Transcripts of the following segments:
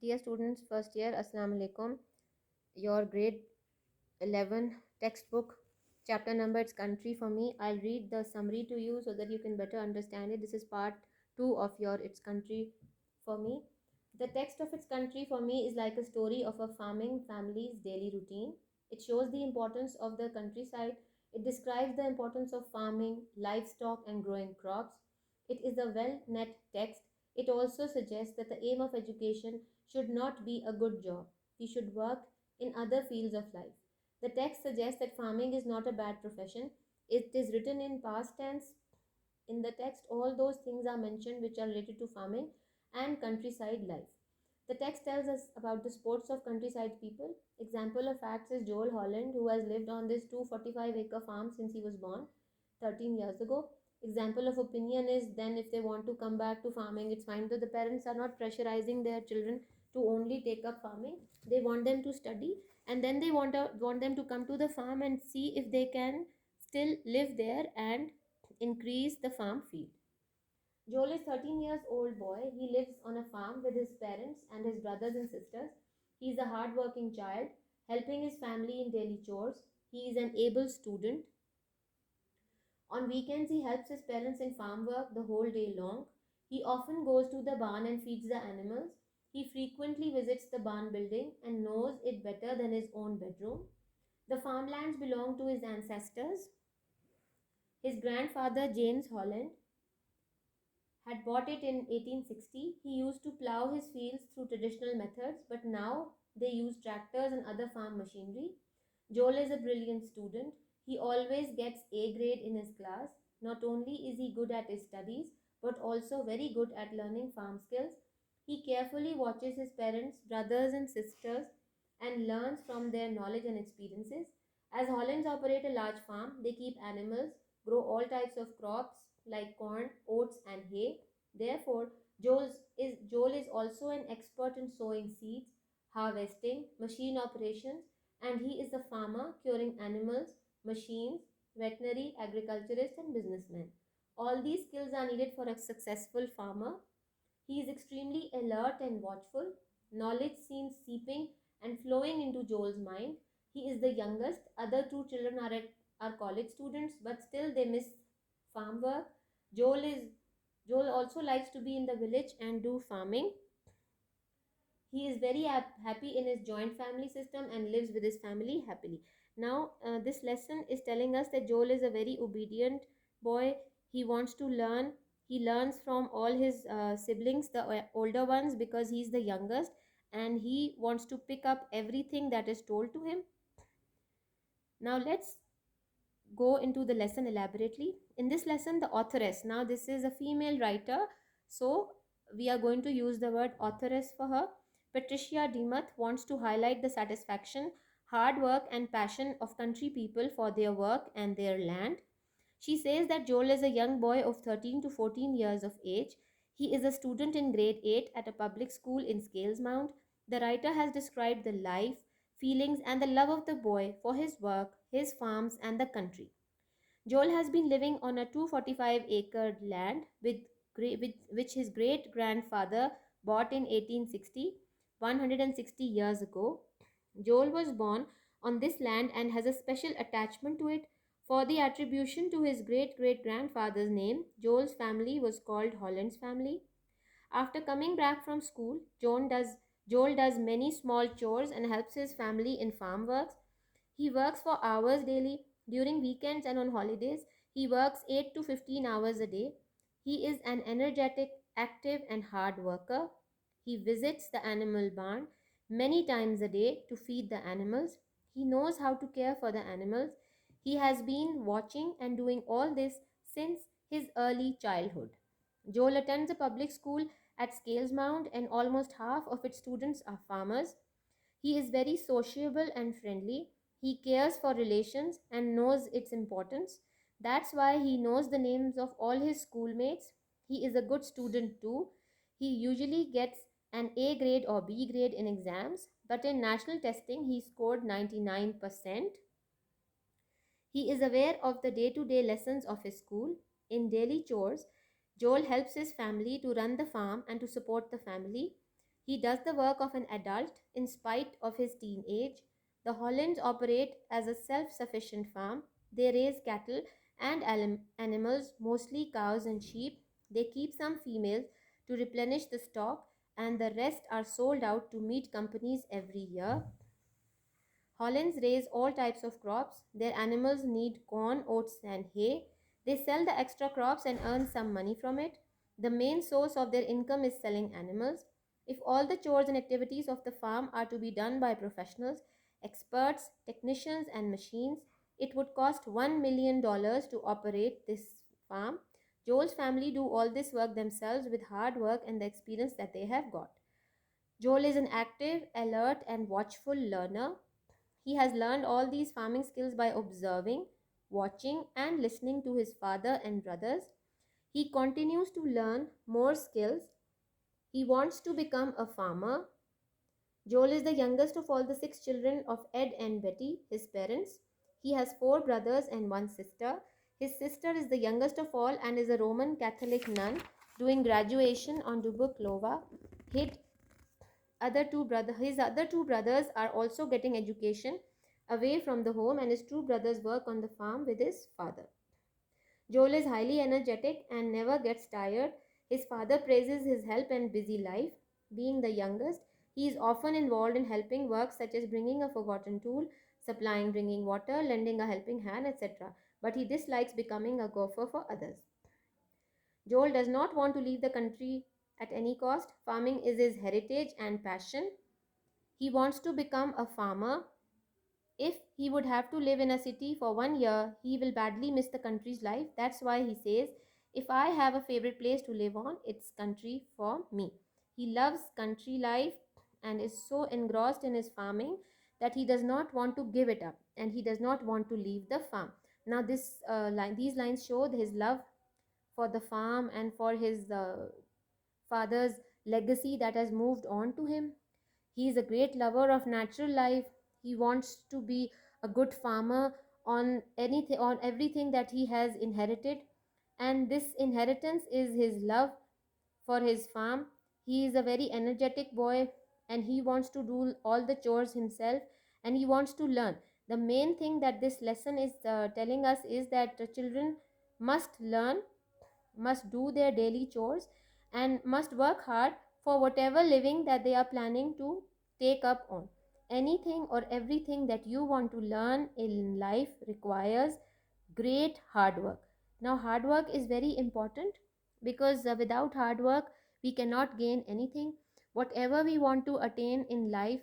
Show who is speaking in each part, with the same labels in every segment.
Speaker 1: Dear students, first year, Assalamu alaikum. Your grade 11 textbook, chapter number, it's country for me. I'll read the summary to you so that you can better understand it. This is part 2 of your It's Country for me. The text of It's Country for me is like a story of a farming family's daily routine. It shows the importance of the countryside. It describes the importance of farming, livestock, and growing crops. It is a well knit text. It also suggests that the aim of education should not be a good job. We should work in other fields of life. The text suggests that farming is not a bad profession. It is written in past tense. In the text, all those things are mentioned which are related to farming and countryside life. The text tells us about the sports of countryside people. Example of facts is Joel Holland, who has lived on this 245-acre farm since he was born 13 years ago. Example of opinion is then if they want to come back to farming, it's fine that the parents are not pressurizing their children to only take up farming. They want them to study, and then they want them to come to the farm and see if they can still live there and increase the farm field. Joel is 13 years old boy. He lives on a farm with his parents and his brothers and sisters. He is a hard-working child, helping his family in daily chores. He is an able student. On weekends, he helps his parents in farm work the whole day long. He often goes to the barn and feeds the animals. He frequently visits the barn building and knows it better than his own bedroom. The farmlands belong to his ancestors. His grandfather, James Holland, had bought it in 1860. He used to plow his fields through traditional methods, but now they use tractors and other farm machinery. Joel is a brilliant student. He always gets A grade in his class. Not only is he good at his studies, but also very good at learning farm skills. He carefully watches his parents, brothers, and sisters and learns from their knowledge and experiences. As Hollands operate a large farm, they keep animals, grow all types of crops like corn, oats, and hay. Therefore, Joel is also an expert in sowing seeds, harvesting, machine operations, and he is a farmer curing animals, machines, veterinary, agriculturist, and businessman. All these skills are needed for a successful farmer. He is extremely alert and watchful. Knowledge seems seeping and flowing into Joel's mind. He is the youngest. Other two children are college students, but still they miss farm work. Joel is Joel also likes to be in the village and do farming. He is very happy in his joint family system and lives with his family happily. Now, this lesson is telling us that Joel is a very obedient boy. He wants to learn. He learns from all his siblings, the older ones, because he's the youngest, and he wants to pick up everything that is told to him. Now, let's go into the lesson elaborately. In this lesson, the authoress, now this is a female writer, so we are going to use the word authoress for her. Patricia Demuth wants to highlight the satisfaction, hard work, and passion of country people for their work and their land. She says that Joel is a young boy of 13 to 14 years of age. He is a student in grade 8 at a public school in Scalesmount. The writer has described the life, feelings, and the love of the boy for his work, his farms, and the country. Joel has been living on a 245-acre land with which his great grandfather bought in 1860, 160 years ago. Joel was born on this land and has a special attachment to it. For the attribution to his great great grandfather's name, Joel's family was called Holland's family. After coming back from school, Joel does many small chores and helps his family in farm works. He works for hours daily. During weekends and on holidays, he works 8 to 15 hours a day. He is an energetic, active, and hard worker. He visits the animal barn many times a day to feed the animals. He knows how to care for the animals. He has been watching and doing all this since his early childhood. Joel attends a public school at Scalesmount, and almost half of its students are farmers. He is very sociable and friendly. He cares for relations and knows its importance. That's why he knows the names of all his schoolmates. He is a good student too. He usually gets an A grade or B grade in exams, but in national testing he scored 99%. He is aware of the day to day lessons of his school. In daily chores, Joel helps his family to run the farm and to support the family. He does the work of an adult in spite of his teen age. The Hollands operate as a self sufficient farm. They raise cattle and animals, mostly cows and sheep. They keep some females to replenish the stock, and the rest are sold out to meat companies every year. Hollands raise all types of crops. Their animals need corn, oats, and hay. They sell the extra crops and earn some money from it. The main source of their income is selling animals. If all the chores and activities of the farm are to be done by professionals, experts, technicians, and machines, it would cost $1 million to operate this farm. Joel's family do all this work themselves with hard work and the experience that they have got. Joel is an active, alert, and watchful learner. He has learned all these farming skills by observing, watching, and listening to his father and brothers. He continues to learn more skills. He wants to become a farmer. Joel is the youngest of all the 6 children of Ed and Betty, his parents. He has 4 brothers and 1 sister. His sister is the youngest of all and is a Roman Catholic nun doing graduation on Dubuklova. His other two brothers are also getting education away from the home, and his two brothers work on the farm with his father. Joel is highly energetic and never gets tired. His father praises his help and busy life. Being the youngest, he is often involved in helping work such as bringing a forgotten tool, supplying drinking water, lending a helping hand, etc. But he dislikes becoming a gopher for others. Joel does not want to leave the country at any cost. Farming is his heritage and passion. He wants to become a farmer. If he would have to live in a city for 1 year, he will badly miss the country's life. That's why he says, if I have a favorite place to live on, it's country for me. He loves country life and is so engrossed in his farming that he does not want to give it up and he does not want to leave the farm. Now, these lines show his love for the farm and for his father's legacy that has moved on to him. He is a great lover of natural life. He wants to be a good farmer on everything that he has inherited, and this inheritance is his love for his farm. He is a very energetic boy and he wants to do all the chores himself and he wants to learn. The main thing that this lesson is telling us is that the children must learn, must do their daily chores, and must work hard for whatever living that they are planning to take up on. Anything or everything that you want to learn in life requires great hard work. Now, hard work is very important because without hard work, we cannot gain anything. Whatever we want to attain in life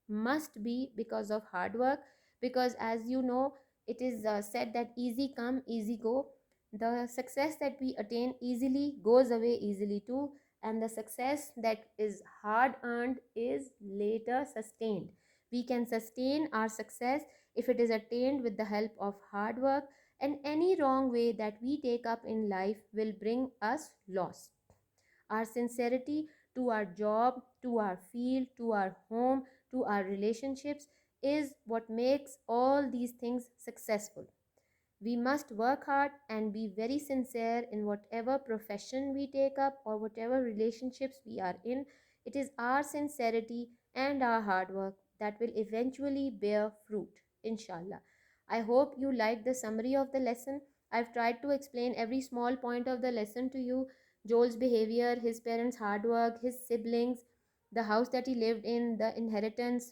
Speaker 1: must be because of hard work, because as you know, it is said that easy come easy go. The success that we attain easily goes away easily too, and the success that is hard earned is later sustained. We can sustain our success if it is attained with the help of hard work, and any wrong way that we take up in life will bring us loss. Our sincerity to our job, to our field, to our home, to our relationships is what makes all these things successful. We must work hard and be very sincere in whatever profession we take up or whatever relationships we are in. It is our sincerity and our hard work that will eventually bear fruit, inshallah. I hope you liked the summary of the lesson. I've tried to explain every small point of the lesson to you. Joel's behavior, his parents' hard work, his siblings, the house that he lived in, the inheritance,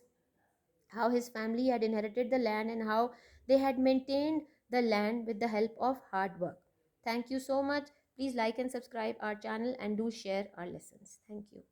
Speaker 1: how his family had inherited the land, and how they had maintained the land with the help of hard work. Thank you so much. Please like and subscribe our channel and do share our lessons. Thank you.